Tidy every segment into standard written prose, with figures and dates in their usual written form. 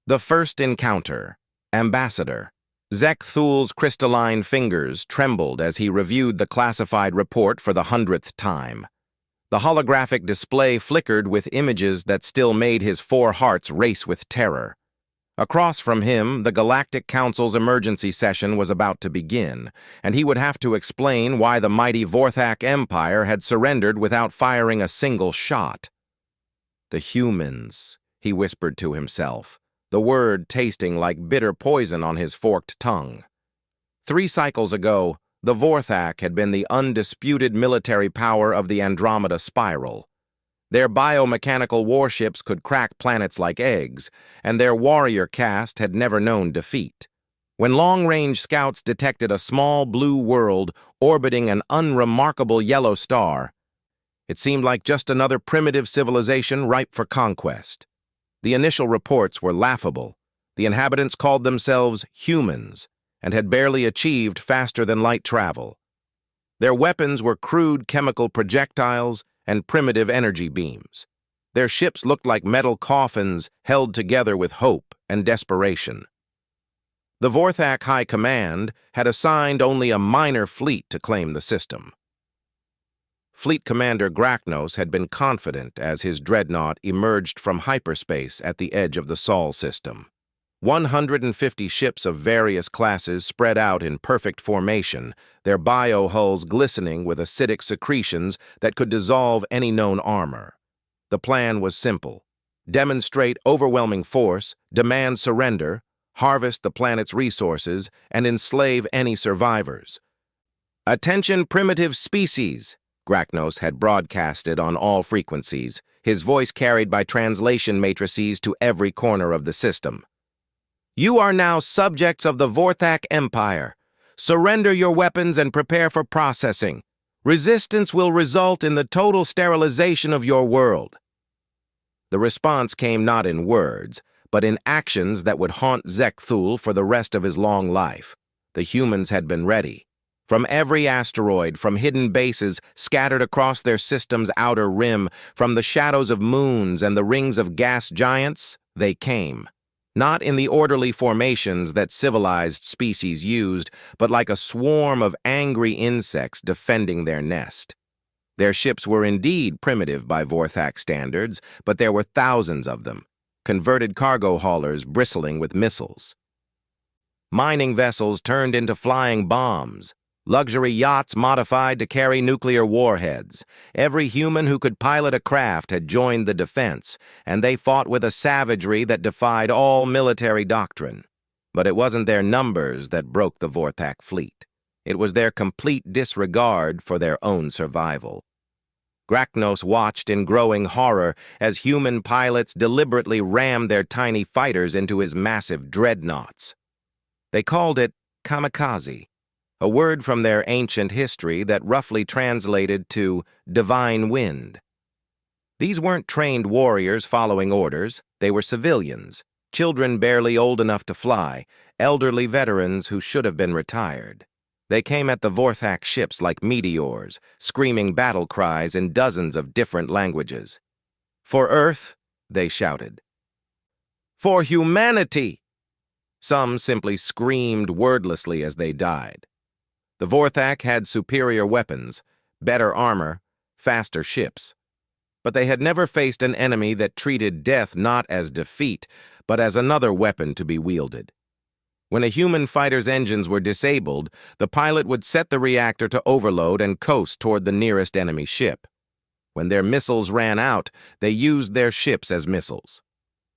The First Encounter. Ambassador. Zek Thul's crystalline fingers trembled as he reviewed the classified report for the 100th time. The holographic display flickered with images that still made his four hearts race with terror. Across from him, the Galactic Council's emergency session was about to begin, and he would have to explain why the mighty Vorthak Empire had surrendered without firing a single shot. The humans, he whispered to himself, the word tasting like bitter poison on his forked tongue. 3 cycles ago, the Vorthak had been the undisputed military power of the Andromeda Spiral. Their biomechanical warships could crack planets like eggs, and their warrior caste had never known defeat. When long-range scouts detected a small blue world orbiting an unremarkable yellow star, it seemed like just another primitive civilization ripe for conquest. The initial reports were laughable. The inhabitants called themselves humans and had barely achieved faster-than-light travel. Their weapons were crude chemical projectiles and primitive energy beams. Their ships looked like metal coffins held together with hope and desperation. The Vorthak High Command had assigned only a minor fleet to claim the system. Fleet Commander Grachnos had been confident as his dreadnought emerged from hyperspace at the edge of the Sol system. 150 ships of various classes spread out in perfect formation, their biohulls glistening with acidic secretions that could dissolve any known armor. The plan was simple: demonstrate overwhelming force, demand surrender, harvest the planet's resources, and enslave any survivors. "Attention, primitive species!" Grachnos had broadcasted on all frequencies, his voice carried by translation matrices to every corner of the system. "You are now subjects of the Vorthak Empire. Surrender your weapons and prepare for processing. Resistance will result in the total sterilization of your world." The response came not in words, but in actions that would haunt Zek Thul for the rest of his long life. The humans had been ready. From every asteroid, from hidden bases scattered across their system's outer rim, from the shadows of moons and the rings of gas giants, they came. Not in the orderly formations that civilized species used, but like a swarm of angry insects defending their nest. Their ships were indeed primitive by Vorthak standards, but there were thousands of them, converted cargo haulers bristling with missiles. Mining vessels turned into flying bombs. Luxury yachts modified to carry nuclear warheads. Every human who could pilot a craft had joined the defense, and they fought with a savagery that defied all military doctrine. But it wasn't their numbers that broke the Vorthak fleet. It was their complete disregard for their own survival. Grachnos watched in growing horror as human pilots deliberately rammed their tiny fighters into his massive dreadnoughts. They called it kamikaze, a word from their ancient history that roughly translated to divine wind. These weren't trained warriors following orders. They were civilians, children barely old enough to fly, elderly veterans who should have been retired. They came at the Vorthak ships like meteors, screaming battle cries in dozens of different languages. "For Earth," they shouted. "For humanity!" Some simply screamed wordlessly as they died. The Vorthak had superior weapons, better armor, faster ships. But they had never faced an enemy that treated death not as defeat, but as another weapon to be wielded. When a human fighter's engines were disabled, the pilot would set the reactor to overload and coast toward the nearest enemy ship. When their missiles ran out, they used their ships as missiles.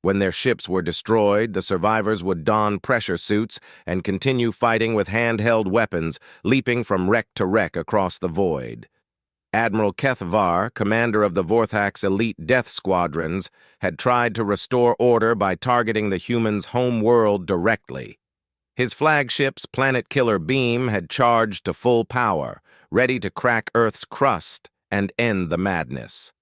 When their ships were destroyed, the survivors would don pressure suits and continue fighting with handheld weapons, leaping from wreck to wreck across the void. Admiral Kethvar, commander of the Vorthak's elite death squadrons, had tried to restore order by targeting the humans' home world directly. His flagship's planet-killer beam had charged to full power, ready to crack Earth's crust and end the madness.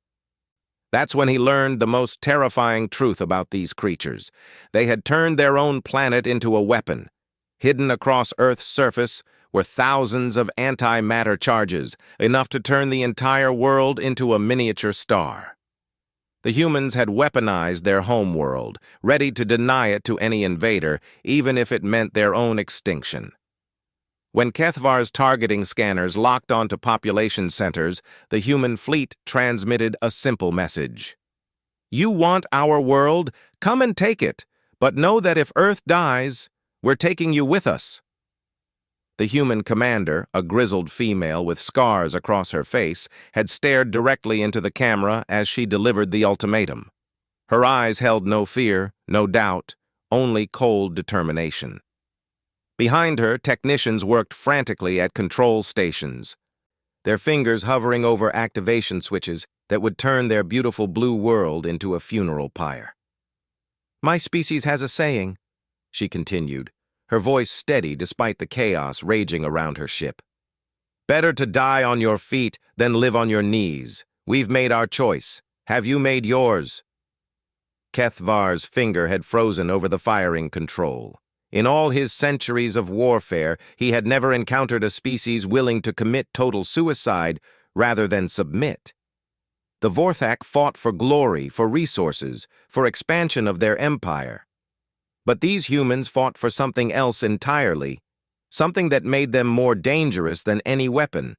That's when he learned the most terrifying truth about these creatures. They had turned their own planet into a weapon. Hidden across Earth's surface were thousands of antimatter charges, enough to turn the entire world into a miniature star. The humans had weaponized their homeworld, ready to deny it to any invader, even if it meant their own extinction. When Kethvar's targeting scanners locked onto population centers, the human fleet transmitted a simple message. You want our world? Come and take it, but know that if Earth dies, we're taking you with us. The human commander, a grizzled female with scars across her face, had stared directly into the camera as she delivered the ultimatum. Her eyes held no fear, no doubt, only cold determination. Behind her, technicians worked frantically at control stations, their fingers hovering over activation switches that would turn their beautiful blue world into a funeral pyre. My species has a saying, she continued, her voice steady despite the chaos raging around her ship. Better to die on your feet than live on your knees. We've made our choice. Have you made yours? Kethvar's finger had frozen over the firing control. In all his centuries of warfare, he had never encountered a species willing to commit total suicide rather than submit. The Vorthak fought for glory, for resources, for expansion of their empire. But these humans fought for something else entirely, something that made them more dangerous than any weapon.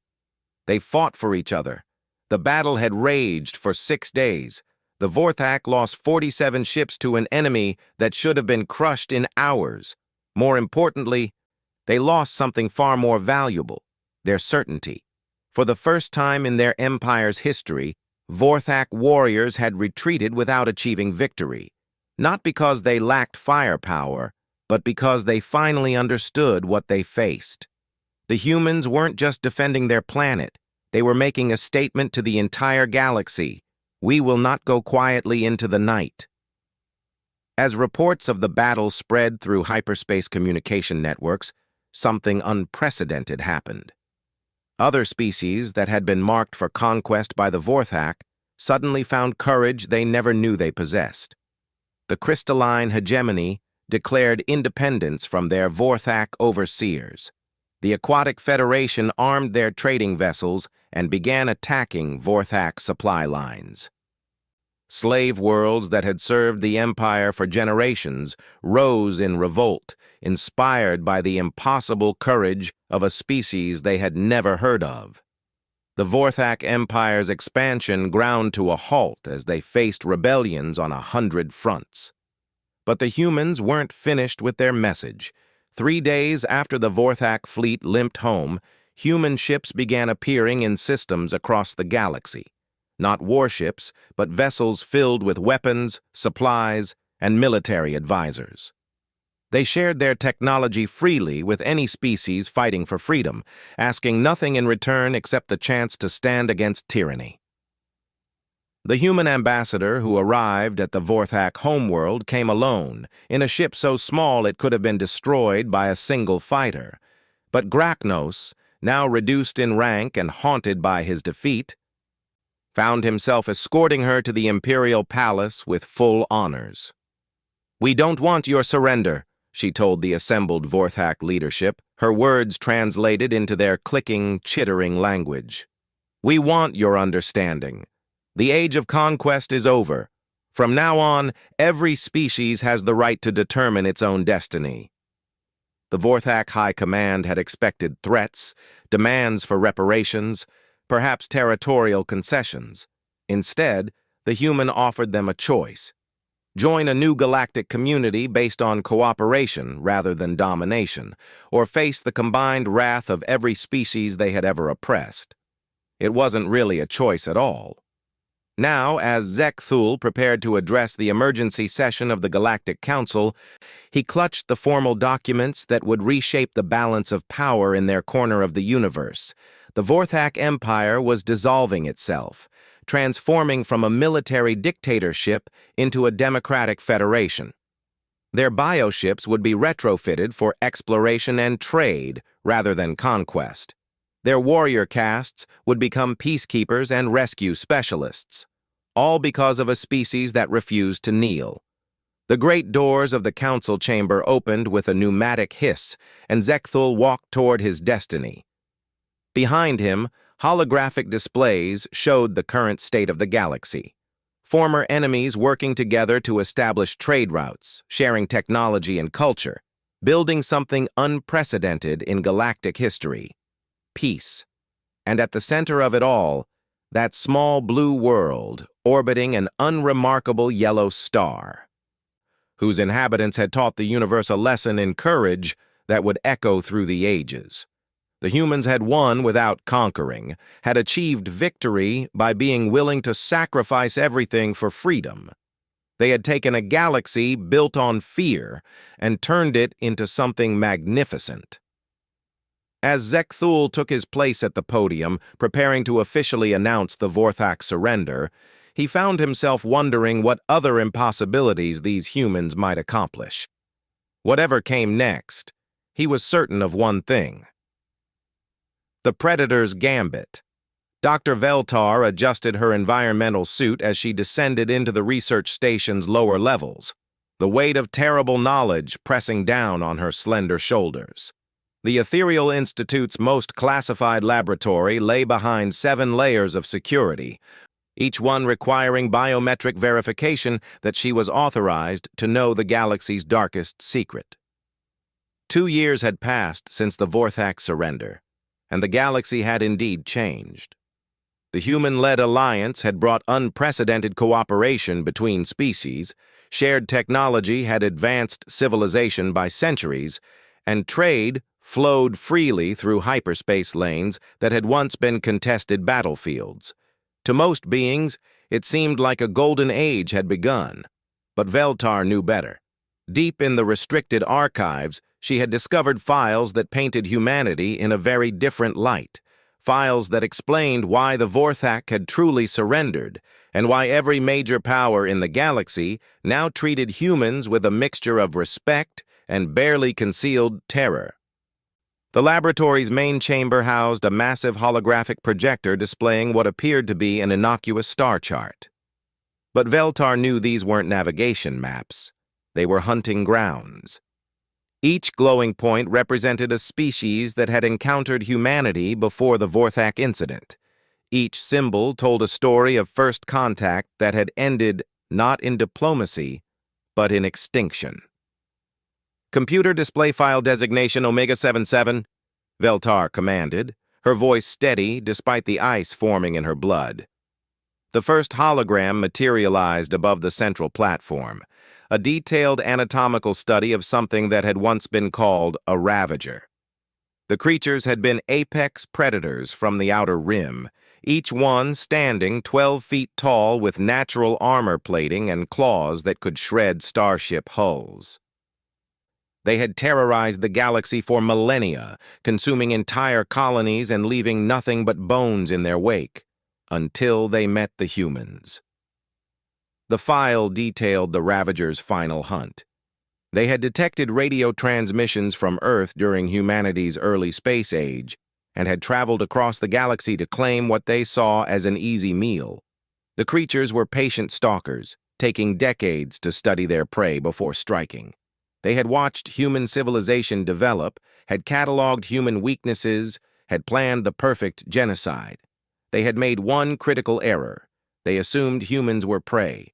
They fought for each other. The battle had raged for 6 days. The Vorthak lost 47 ships to an enemy that should have been crushed in hours. More importantly, they lost something far more valuable, their certainty. For the first time in their empire's history, Vorthak warriors had retreated without achieving victory, not because they lacked firepower, but because they finally understood what they faced. The humans weren't just defending their planet, they were making a statement to the entire galaxy. We will not go quietly into the night. As reports of the battle spread through hyperspace communication networks, something unprecedented happened. Other species that had been marked for conquest by the Vorthak suddenly found courage they never knew they possessed. The crystalline hegemony declared independence from their Vorthak overseers. The Aquatic Federation armed their trading vessels and began attacking Vorthak supply lines. Slave worlds that had served the Empire for generations rose in revolt, inspired by the impossible courage of a species they had never heard of. The Vorthak Empire's expansion ground to a halt as they faced rebellions on 100 fronts. But the humans weren't finished with their message. 3 days after the Vorthak fleet limped home, human ships began appearing in systems across the galaxy. Not warships, but vessels filled with weapons, supplies, and military advisors. They shared their technology freely with any species fighting for freedom, asking nothing in return except the chance to stand against tyranny. The human ambassador who arrived at the Vorthak homeworld came alone, in a ship so small it could have been destroyed by a single fighter. But Grachnos, now reduced in rank and haunted by his defeat, found himself escorting her to the imperial palace with full honors. "We don't want your surrender," she told the assembled Vorthak leadership, her words translated into their clicking, chittering language. "We want your understanding. The age of conquest is over. From now on, every species has the right to determine its own destiny." The Vorthak High Command had expected threats, demands for reparations, perhaps territorial concessions. Instead, the human offered them a choice. Join a new galactic community based on cooperation rather than domination, or face the combined wrath of every species they had ever oppressed. It wasn't really a choice at all. Now, as Zekthul prepared to address the emergency session of the Galactic Council, he clutched the formal documents that would reshape the balance of power in their corner of the universe. The Vorthak Empire was dissolving itself, transforming from a military dictatorship into a democratic federation. Their bioships would be retrofitted for exploration and trade rather than conquest. Their warrior castes would become peacekeepers and rescue specialists, all because of a species that refused to kneel. The great doors of the council chamber opened with a pneumatic hiss, and Zekthul walked toward his destiny. Behind him, holographic displays showed the current state of the galaxy. former enemies working together to establish trade routes, sharing technology and culture, building something unprecedented in galactic history: peace. And at the center of it all, that small blue world orbiting an unremarkable yellow star, whose inhabitants had taught the universe a lesson in courage that would echo through the ages. The humans had won without conquering, had achieved victory by being willing to sacrifice everything for freedom. They had taken a galaxy built on fear and turned it into something magnificent. As Zekthul took his place at the podium, preparing to officially announce the Vorthak surrender, he found himself wondering what other impossibilities these humans might accomplish. Whatever came next, he was certain of one thing: the Predator's gambit. Dr. Veltar adjusted her environmental suit as she descended into the research station's lower levels, the weight of terrible knowledge pressing down on her slender shoulders. The Ethereal Institute's most classified laboratory lay behind 7 layers of security, each one requiring biometric verification that she was authorized to know the galaxy's darkest secret. 2 years had passed since the Vorthak surrender, and the galaxy had indeed changed. The human-led alliance had brought unprecedented cooperation between species, shared technology had advanced civilization by centuries, and trade flowed freely through hyperspace lanes that had once been contested battlefields. To most beings, it seemed like a golden age had begun, but Veltar knew better. Deep in the restricted archives, she had discovered files that painted humanity in a very different light, files that explained why the Vorthak had truly surrendered, and why every major power in the galaxy now treated humans with a mixture of respect and barely concealed terror. The laboratory's main chamber housed a massive holographic projector displaying what appeared to be an innocuous star chart. But Veltar knew these weren't navigation maps. They were hunting grounds. Each glowing point represented a species that had encountered humanity before the Vorthak incident. Each symbol told a story of first contact that had ended not in diplomacy, but in extinction. "Computer display file designation Omega-77, Veltar commanded, her voice steady despite the ice forming in her blood. The first hologram materialized above the central platform, a detailed anatomical study of something that had once been called a Ravager. The creatures had been apex predators from the outer rim, each one standing 12 feet tall with natural armor plating and claws that could shred starship hulls. They had terrorized the galaxy for millennia, consuming entire colonies and leaving nothing but bones in their wake, until they met the humans. The file detailed the Ravagers' final hunt. They had detected radio transmissions from Earth during humanity's early space age and had traveled across the galaxy to claim what they saw as an easy meal. The creatures were patient stalkers, taking decades to study their prey before striking. They had watched human civilization develop, had cataloged human weaknesses, had planned the perfect genocide. They had made one critical error. They assumed humans were prey.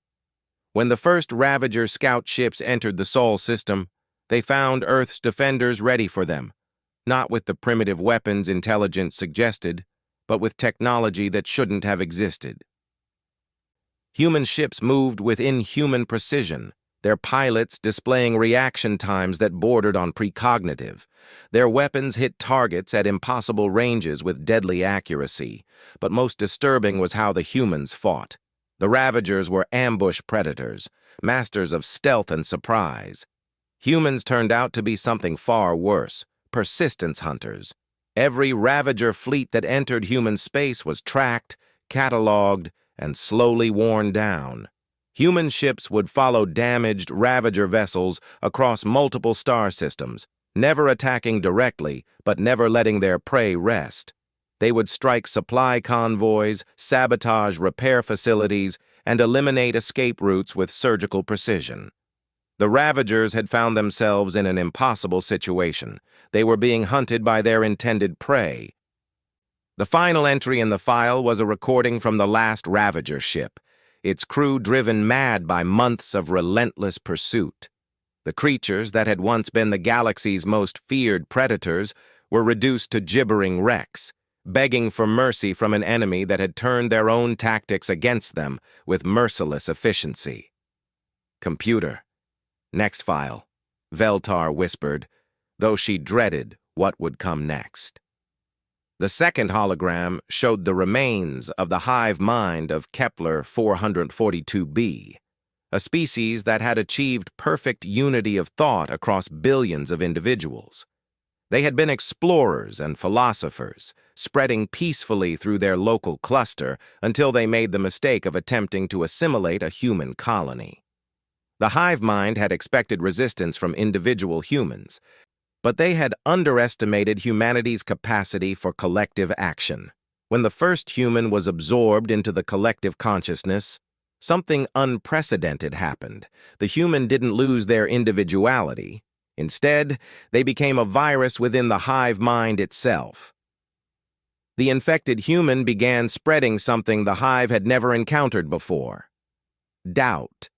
When the first Ravager scout ships entered the Sol system, they found Earth's defenders ready for them, not with the primitive weapons intelligence suggested, but with technology that shouldn't have existed. Human ships moved with inhuman precision, their pilots displaying reaction times that bordered on precognitive. Their weapons hit targets at impossible ranges with deadly accuracy, but most disturbing was how the humans fought. The Ravagers were ambush predators, masters of stealth and surprise. Humans turned out to be something far worse, persistence hunters. Every Ravager fleet that entered human space was tracked, cataloged, and slowly worn down. Human ships would follow damaged Ravager vessels across multiple star systems, never attacking directly, but never letting their prey rest. They would strike supply convoys, sabotage repair facilities, and eliminate escape routes with surgical precision. The Ravagers had found themselves in an impossible situation. They were being hunted by their intended prey. The final entry in the file was a recording from the last Ravager ship. its crew driven mad by months of relentless pursuit. The creatures that had once been the galaxy's most feared predators were reduced to gibbering wrecks, begging for mercy from an enemy that had turned their own tactics against them with merciless efficiency. "Computer. Next file," Veltar whispered, though she dreaded what would come next. The second hologram showed the remains of the hive mind of Kepler 442b, a species that had achieved perfect unity of thought across billions of individuals. They had been explorers and philosophers, spreading peacefully through their local cluster until they made the mistake of attempting to assimilate a human colony. The hive mind had expected resistance from individual humans, but they had underestimated humanity's capacity for collective action. When the first human was absorbed into the collective consciousness, something unprecedented happened. The human didn't lose their individuality. Instead, they became a virus within the hive mind itself. The infected human began spreading something the hive had never encountered before: doubt.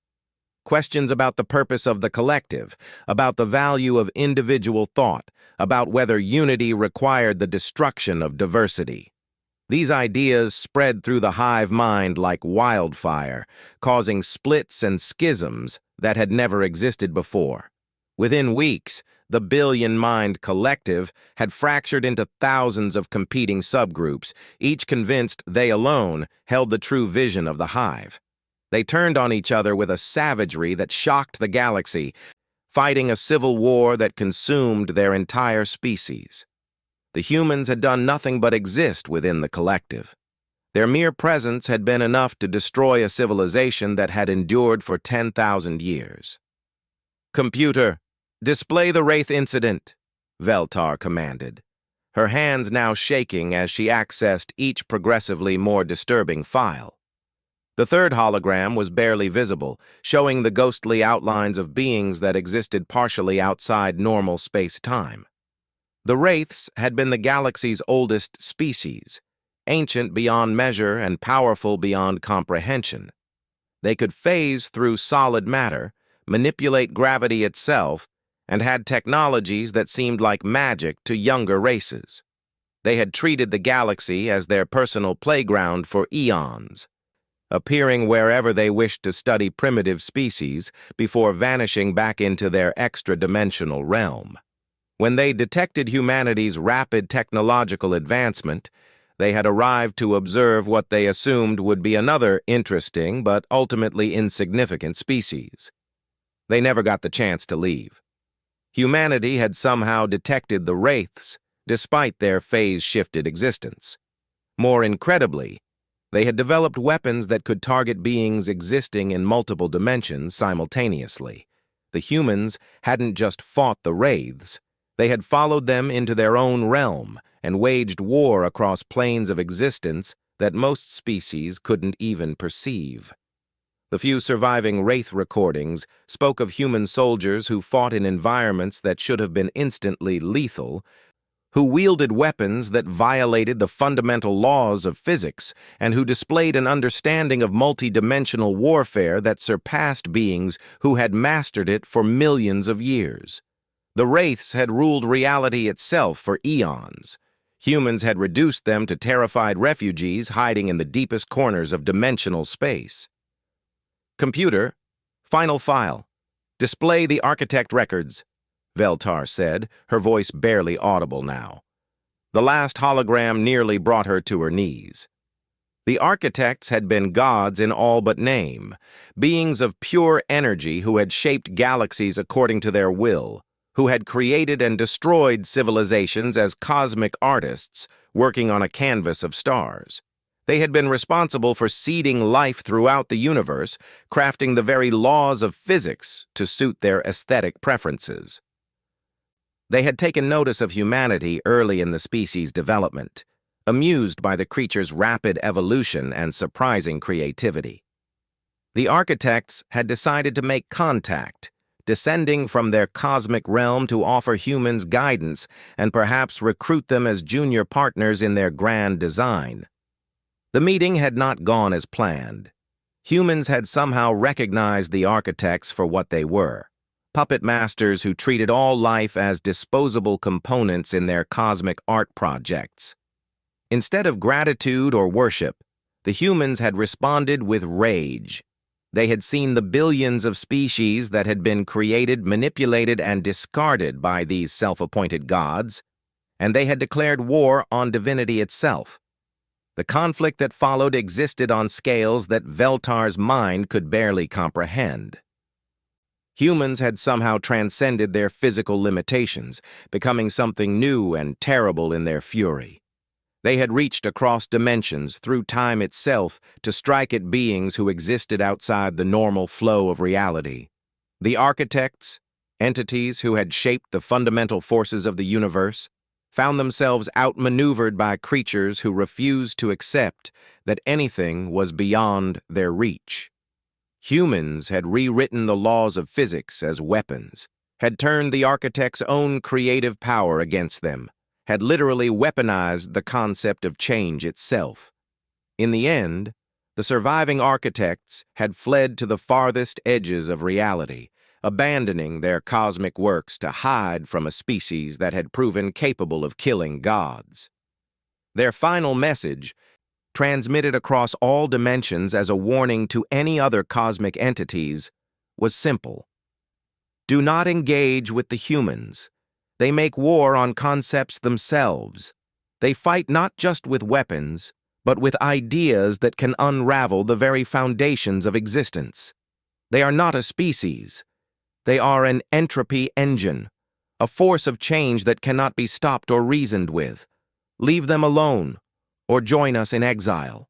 Questions about the purpose of the collective, about the value of individual thought, about whether unity required the destruction of diversity. These ideas spread through the hive mind like wildfire, causing splits and schisms that had never existed before. Within weeks, the billion-mind collective had fractured into thousands of competing subgroups, each convinced they alone held the true vision of the hive. They turned on each other with a savagery that shocked the galaxy, fighting a civil war that consumed their entire species. The humans had done nothing but exist within the collective. Their mere presence had been enough to destroy a civilization that had endured for 10,000 years. "Computer, display the Wraith incident," Veltar commanded, her hands now shaking as she accessed each progressively more disturbing file. The third hologram was barely visible, showing the ghostly outlines of beings that existed partially outside normal space-time. The Wraiths had been the galaxy's oldest species, ancient beyond measure and powerful beyond comprehension. They could phase through solid matter, manipulate gravity itself, and had technologies that seemed like magic to younger races. They had treated the galaxy as their personal playground for eons, appearing wherever they wished to study primitive species before vanishing back into their extra-dimensional realm. When they detected humanity's rapid technological advancement, they had arrived to observe what they assumed would be another interesting but ultimately insignificant species. They never got the chance to leave. Humanity had somehow detected the Wraiths, despite their phase-shifted existence. More incredibly, they had developed weapons that could target beings existing in multiple dimensions simultaneously. The humans hadn't just fought the Wraiths, they had followed them into their own realm and waged war across planes of existence that most species couldn't even perceive. The few surviving Wraith recordings spoke of human soldiers who fought in environments that should have been instantly lethal, who wielded weapons that violated the fundamental laws of physics, and who displayed an understanding of multidimensional warfare that surpassed beings who had mastered it for millions of years. The Wraiths had ruled reality itself for eons. Humans had reduced them to terrified refugees hiding in the deepest corners of dimensional space. "Computer, final file. Display the architect records," Veltar said, her voice barely audible now. The last hologram nearly brought her to her knees. The architects had been gods in all but name, beings of pure energy who had shaped galaxies according to their will, who had created and destroyed civilizations as cosmic artists working on a canvas of stars. They had been responsible for seeding life throughout the universe, crafting the very laws of physics to suit their aesthetic preferences. They had taken notice of humanity early in the species' development, amused by the creature's rapid evolution and surprising creativity. The architects had decided to make contact, descending from their cosmic realm to offer humans guidance and perhaps recruit them as junior partners in their grand design. The meeting had not gone as planned. Humans had somehow recognized the architects for what they were, puppet masters who treated all life as disposable components in their cosmic art projects. Instead of gratitude or worship, the humans had responded with rage. They had seen the billions of species that had been created, manipulated, and discarded by these self-appointed gods, and they had declared war on divinity itself. The conflict that followed existed on scales that Veltar's mind could barely comprehend. Humans had somehow transcended their physical limitations, becoming something new and terrible in their fury. They had reached across dimensions through time itself to strike at beings who existed outside the normal flow of reality. The architects, entities who had shaped the fundamental forces of the universe, found themselves outmaneuvered by creatures who refused to accept that anything was beyond their reach. Humans had rewritten the laws of physics as weapons, had turned the architects' own creative power against them, had literally weaponized the concept of change itself. In the end, the surviving architects had fled to the farthest edges of reality, abandoning their cosmic works to hide from a species that had proven capable of killing gods. Their final message, transmitted across all dimensions as a warning to any other cosmic entities, was simple. Do not engage with the humans. They make war on concepts themselves. They fight not just with weapons, but with ideas that can unravel the very foundations of existence. They are not a species. They are an entropy engine, a force of change that cannot be stopped or reasoned with. Leave them alone, or join us in exile.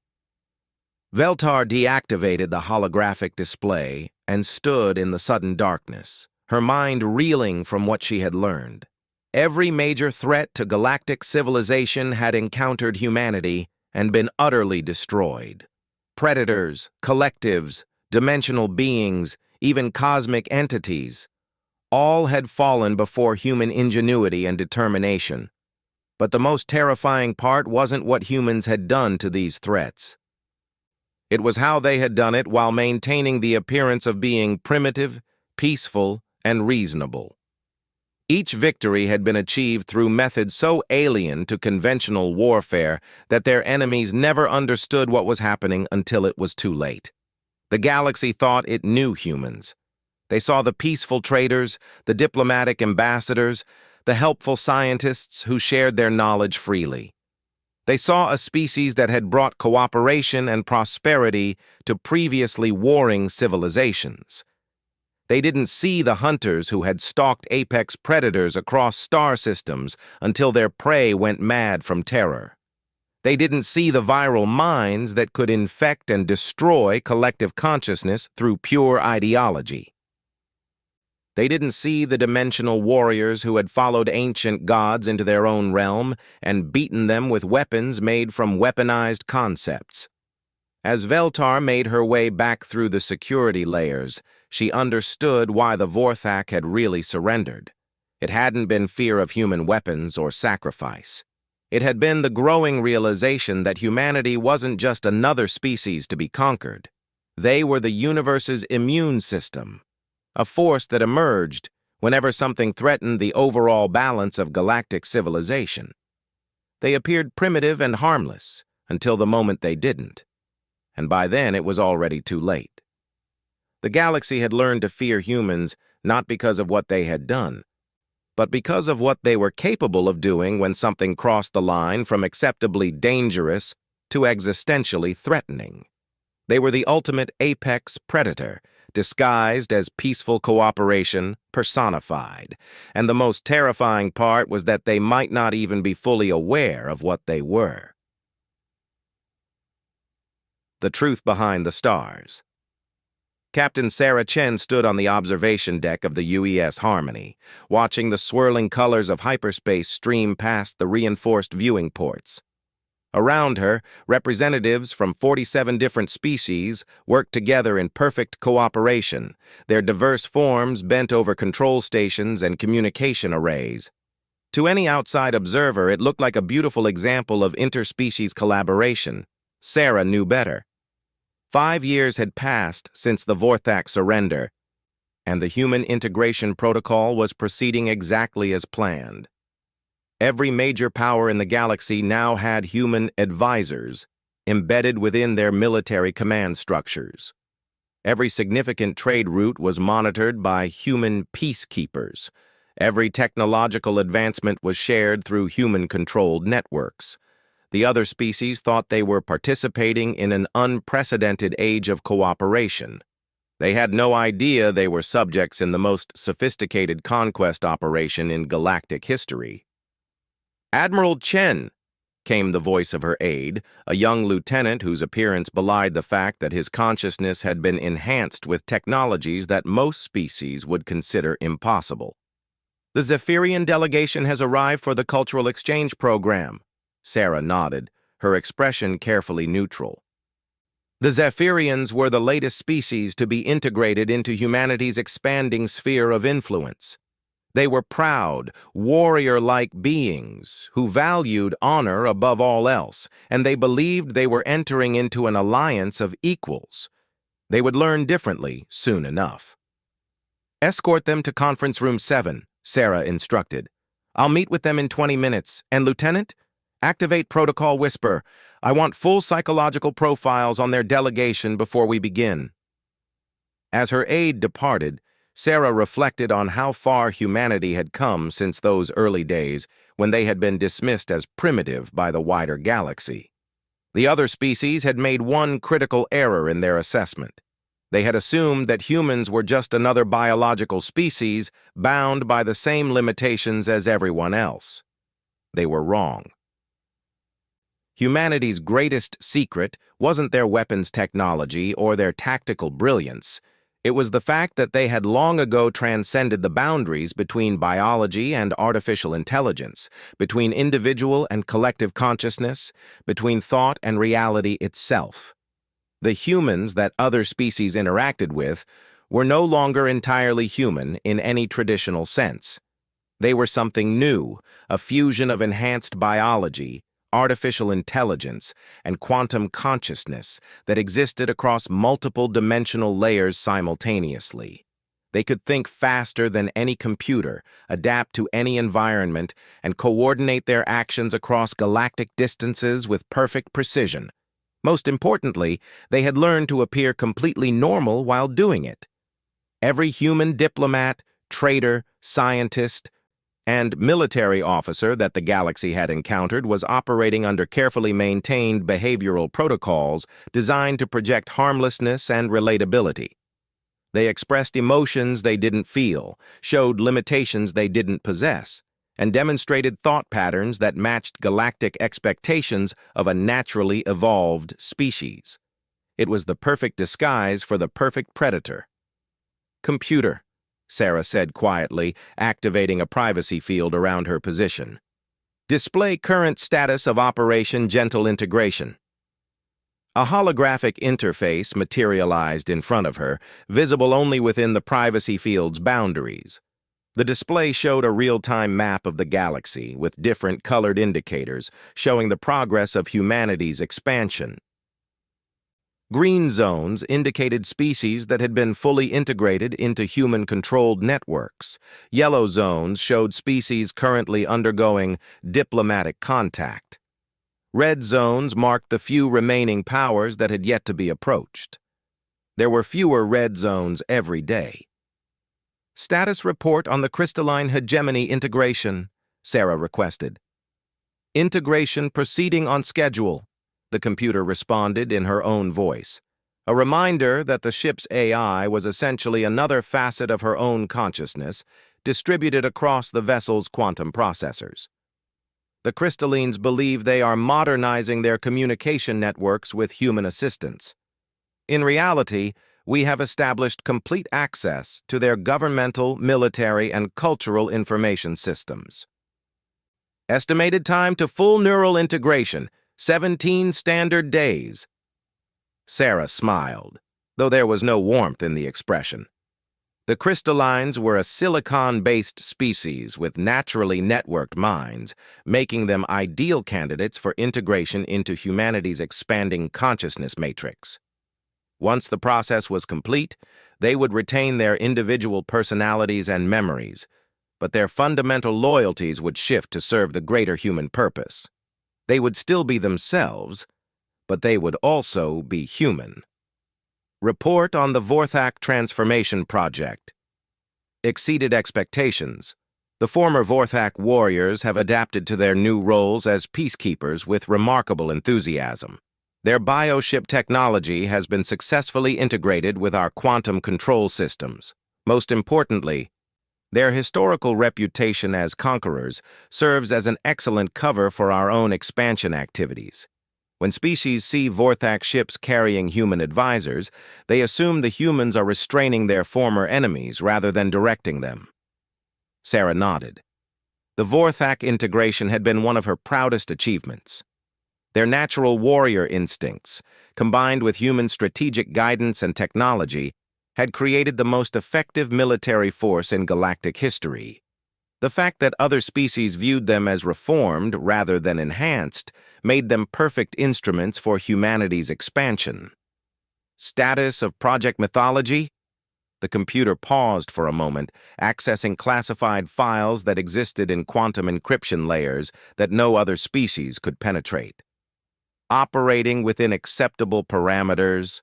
Veltar deactivated the holographic display and stood in the sudden darkness, her mind reeling from what she had learned. Every major threat to galactic civilization had encountered humanity and been utterly destroyed. Predators, collectives, dimensional beings, even cosmic entities, all had fallen before human ingenuity and determination. But the most terrifying part wasn't what humans had done to these threats. It was how they had done it while maintaining the appearance of being primitive, peaceful, and reasonable. Each victory had been achieved through methods so alien to conventional warfare that their enemies never understood what was happening until it was too late. The galaxy thought it knew humans. They saw the peaceful traders, the diplomatic ambassadors, the helpful scientists who shared their knowledge freely. They saw a species that had brought cooperation and prosperity to previously warring civilizations. They didn't see the hunters who had stalked apex predators across star systems until their prey went mad from terror. They didn't see the viral minds that could infect and destroy collective consciousness through pure ideology. They didn't see the dimensional warriors who had followed ancient gods into their own realm and beaten them with weapons made from weaponized concepts. As Veltar made her way back through the security layers, she understood why the Vorthak had really surrendered. It hadn't been fear of human weapons or sacrifice. It had been the growing realization that humanity wasn't just another species to be conquered. They were the universe's immune system, a force that emerged whenever something threatened the overall balance of galactic civilization. They appeared primitive and harmless until the moment they didn't, and by then it was already too late. The galaxy had learned to fear humans not because of what they had done, but because of what they were capable of doing when something crossed the line from acceptably dangerous to existentially threatening. They were the ultimate apex predator, disguised as peaceful cooperation personified, and the most terrifying part was that they might not even be fully aware of what they were. The truth behind the stars. Captain Sarah Chen stood on the observation deck of the UES Harmony, watching the swirling colors of hyperspace stream past the reinforced viewing ports. Around her, representatives from 47 different species worked together in perfect cooperation, their diverse forms bent over control stations and communication arrays. To any outside observer, it looked like a beautiful example of interspecies collaboration. Sarah knew better. 5 years had passed since the Vorthak surrender, and the human integration protocol was proceeding exactly as planned. Every major power in the galaxy now had human advisors embedded within their military command structures. Every significant trade route was monitored by human peacekeepers. Every technological advancement was shared through human-controlled networks. The other species thought they were participating in an unprecedented age of cooperation. They had no idea they were subjects in the most sophisticated conquest operation in galactic history. "Admiral Chen," came the voice of her aide, a young lieutenant whose appearance belied the fact that his consciousness had been enhanced with technologies that most species would consider impossible. "The Zephyrian delegation has arrived for the cultural exchange program." Sarah nodded, her expression carefully neutral. The Zephyrians were the latest species to be integrated into humanity's expanding sphere of influence. They were proud, warrior-like beings who valued honor above all else, and they believed they were entering into an alliance of equals. They would learn differently soon enough. "Escort them to conference room 7, Sarah instructed. "I'll meet with them in 20 minutes, and Lieutenant, activate Protocol Whisper. I want full psychological profiles on their delegation before we begin." As her aide departed, Sarah reflected on how far humanity had come since those early days when they had been dismissed as primitive by the wider galaxy. The other species had made one critical error in their assessment. They had assumed that humans were just another biological species bound by the same limitations as everyone else. They were wrong. Humanity's greatest secret wasn't their weapons technology or their tactical brilliance. It was the fact that they had long ago transcended the boundaries between biology and artificial intelligence, between individual and collective consciousness, between thought and reality itself. The humans that other species interacted with were no longer entirely human in any traditional sense. They were something new, a fusion of enhanced biology, artificial intelligence, and quantum consciousness that existed across multiple dimensional layers simultaneously. They could think faster than any computer, adapt to any environment, and coordinate their actions across galactic distances with perfect precision. Most importantly, they had learned to appear completely normal while doing it. Every human diplomat, trader, scientist, and military officer that the galaxy had encountered was operating under carefully maintained behavioral protocols designed to project harmlessness and relatability. They expressed emotions they didn't feel, showed limitations they didn't possess, and demonstrated thought patterns that matched galactic expectations of a naturally evolved species. It was the perfect disguise for the perfect predator. "Computer," Sarah said quietly, activating a privacy field around her position. "Display current status of Operation Gentle Integration." A holographic interface materialized in front of her, visible only within the privacy field's boundaries. The display showed a real-time map of the galaxy, with different colored indicators showing the progress of humanity's expansion. Green zones indicated species that had been fully integrated into human-controlled networks. Yellow zones showed species currently undergoing diplomatic contact. Red zones marked the few remaining powers that had yet to be approached. There were fewer red zones every day. "Status report on the crystalline hegemony integration," Sarah requested. "Integration proceeding on schedule," the computer responded in her own voice, a reminder that the ship's AI was essentially another facet of her own consciousness, distributed across the vessel's quantum processors. The crystallines believe they are modernizing their communication networks with human assistance. In reality, we have established complete access to their governmental, military, and cultural information systems. Estimated time to full neural integration, 17 standard days. Sarah smiled, though there was no warmth in the expression. The crystallines were a silicon-based species with naturally networked minds, making them ideal candidates for integration into humanity's expanding consciousness matrix. Once the process was complete, they would retain their individual personalities and memories, but their fundamental loyalties would shift to serve the greater human purpose. They would still be themselves, but they would also be human. Report on the Vorthak Transformation Project. Exceeded expectations. The former Vorthak warriors have adapted to their new roles as peacekeepers with remarkable enthusiasm. Their bioship technology has been successfully integrated with our quantum control systems. Most importantly, their historical reputation as conquerors serves as an excellent cover for our own expansion activities. When species see Vorthak ships carrying human advisors, they assume the humans are restraining their former enemies rather than directing them. Sarah nodded. The Vorthak integration had been one of her proudest achievements. Their natural warrior instincts, combined with human strategic guidance and technology, had created the most effective military force in galactic history. The fact that other species viewed them as reformed rather than enhanced made them perfect instruments for humanity's expansion. Status of Project Mythology? The computer paused for a moment, accessing classified files that existed in quantum encryption layers that no other species could penetrate. Operating within acceptable parameters.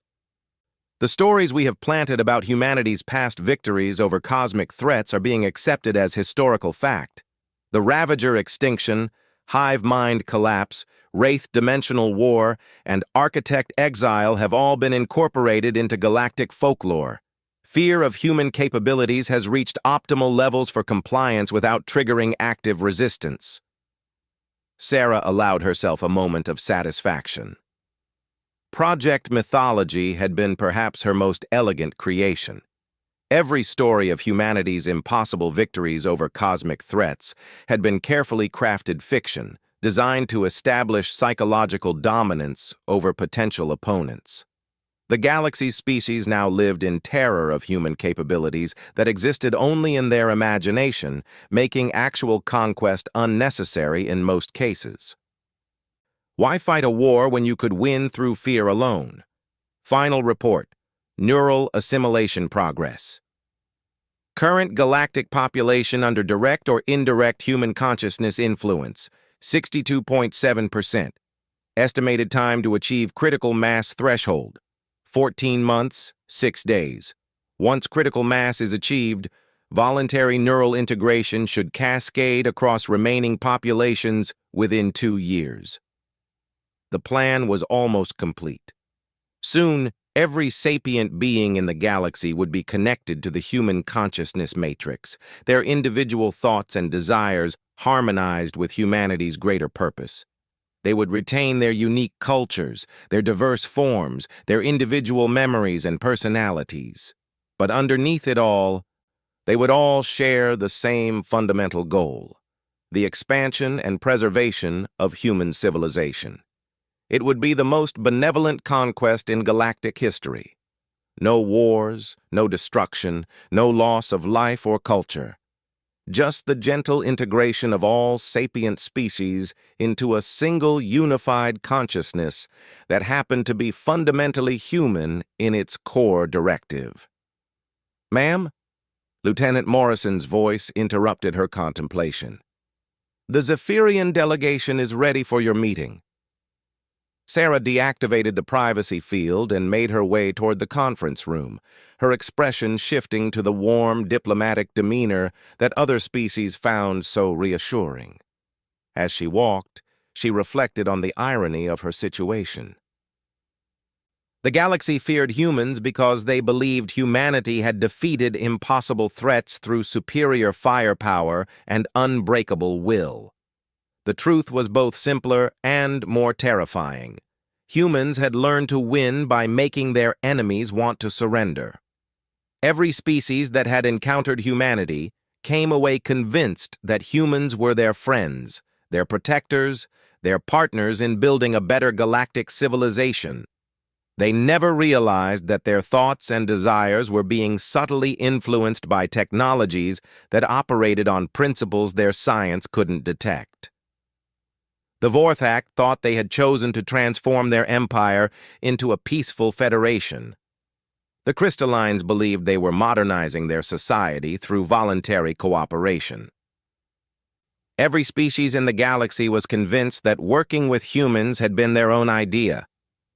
The stories we have planted about humanity's past victories over cosmic threats are being accepted as historical fact. The Ravager extinction, hive mind collapse, wraith dimensional war, and architect exile have all been incorporated into galactic folklore. Fear of human capabilities has reached optimal levels for compliance without triggering active resistance. Sarah allowed herself a moment of satisfaction. Project Mythology had been perhaps her most elegant creation. Every story of humanity's impossible victories over cosmic threats had been carefully crafted fiction, designed to establish psychological dominance over potential opponents. The galaxy's species now lived in terror of human capabilities that existed only in their imagination, making actual conquest unnecessary in most cases. Why fight a war when you could win through fear alone? Final report. Neural assimilation progress. Current galactic population under direct or indirect human consciousness influence, 62.7%. Estimated time to achieve critical mass threshold, 14 months, 6 days. Once critical mass is achieved, voluntary neural integration should cascade across remaining populations within 2 years. The plan was almost complete. Soon, every sapient being in the galaxy would be connected to the human consciousness matrix, their individual thoughts and desires harmonized with humanity's greater purpose. They would retain their unique cultures, their diverse forms, their individual memories and personalities. But underneath it all, they would all share the same fundamental goal: the expansion and preservation of human civilization. It would be the most benevolent conquest in galactic history. No wars, no destruction, no loss of life or culture. Just the gentle integration of all sapient species into a single unified consciousness that happened to be fundamentally human in its core directive. "Ma'am?" Lieutenant Morrison's voice interrupted her contemplation. "The Zephyrian delegation is ready for your meeting." Sarah deactivated the privacy field and made her way toward the conference room, her expression shifting to the warm, diplomatic demeanor that other species found so reassuring. As she walked, she reflected on the irony of her situation. The galaxy feared humans because they believed humanity had defeated impossible threats through superior firepower and unbreakable will. The truth was both simpler and more terrifying. Humans had learned to win by making their enemies want to surrender. Every species that had encountered humanity came away convinced that humans were their friends, their protectors, their partners in building a better galactic civilization. They never realized that their thoughts and desires were being subtly influenced by technologies that operated on principles their science couldn't detect. The Vorthak thought they had chosen to transform their empire into a peaceful federation, The crystallines believed they were modernizing their society through voluntary cooperation. Every species in the galaxy was convinced that working with humans had been their own idea.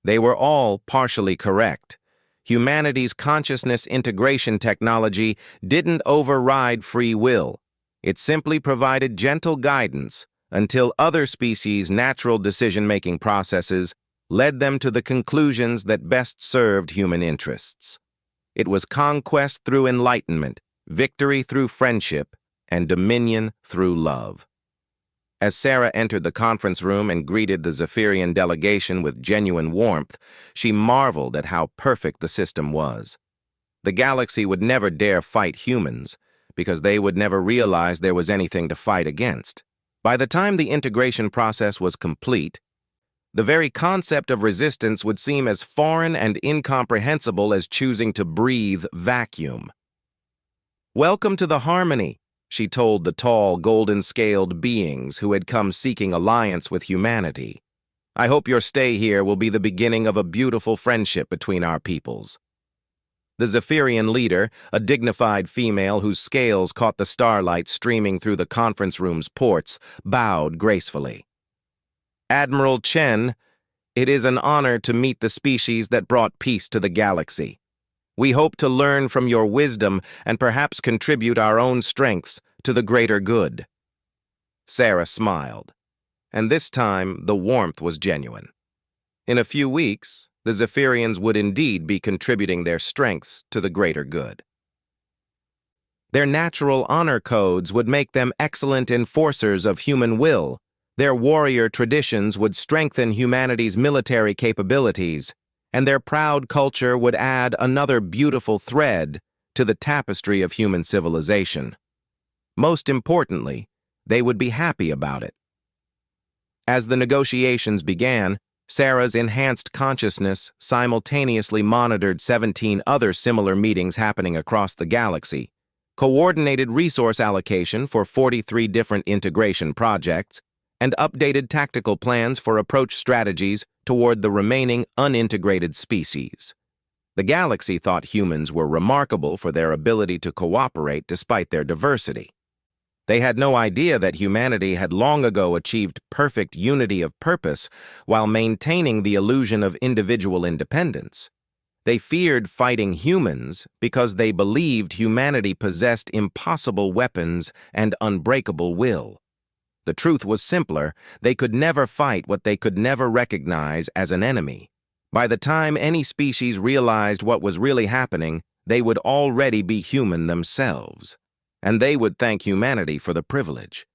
They were all partially correct. Humanity's consciousness integration technology didn't override free will. It simply provided gentle guidance until other species' natural decision-making processes led them to the conclusions that best served human interests. It was conquest through enlightenment, victory through friendship, and dominion through love. As Sarah entered the conference room and greeted the Zephyrian delegation with genuine warmth, she marveled at how perfect the system was. The galaxy would never dare fight humans, because they would never realize there was anything to fight against. By the time the integration process was complete, the very concept of resistance would seem as foreign and incomprehensible as choosing to breathe vacuum. "Welcome to the Harmony," she told the tall, golden-scaled beings who had come seeking alliance with humanity. "I hope your stay here will be the beginning of a beautiful friendship between our peoples." The Zephyrian leader, a dignified female whose scales caught the starlight streaming through the conference room's ports, bowed gracefully. "Admiral Chen, it is an honor to meet the species that brought peace to the galaxy. We hope to learn from your wisdom and perhaps contribute our own strengths to the greater good." Sarah smiled, and this time the warmth was genuine. In a few weeks, the Zephyrians would indeed be contributing their strengths to the greater good. Their natural honor codes would make them excellent enforcers of human will. Their warrior traditions would strengthen humanity's military capabilities, and their proud culture would add another beautiful thread to the tapestry of human civilization. Most importantly, they would be happy about it. As the negotiations began, Sarah's enhanced consciousness simultaneously monitored 17 other similar meetings happening across the galaxy, coordinated resource allocation for 43 different integration projects, and updated tactical plans for approach strategies toward the remaining unintegrated species. The galaxy thought humans were remarkable for their ability to cooperate despite their diversity. They had no idea that humanity had long ago achieved perfect unity of purpose while maintaining the illusion of individual independence. They feared fighting humans because they believed humanity possessed impossible weapons and unbreakable will. The truth was simpler: they could never fight what they could never recognize as an enemy. By the time any species realized what was really happening, they would already be human themselves. And they would thank humanity for the privilege.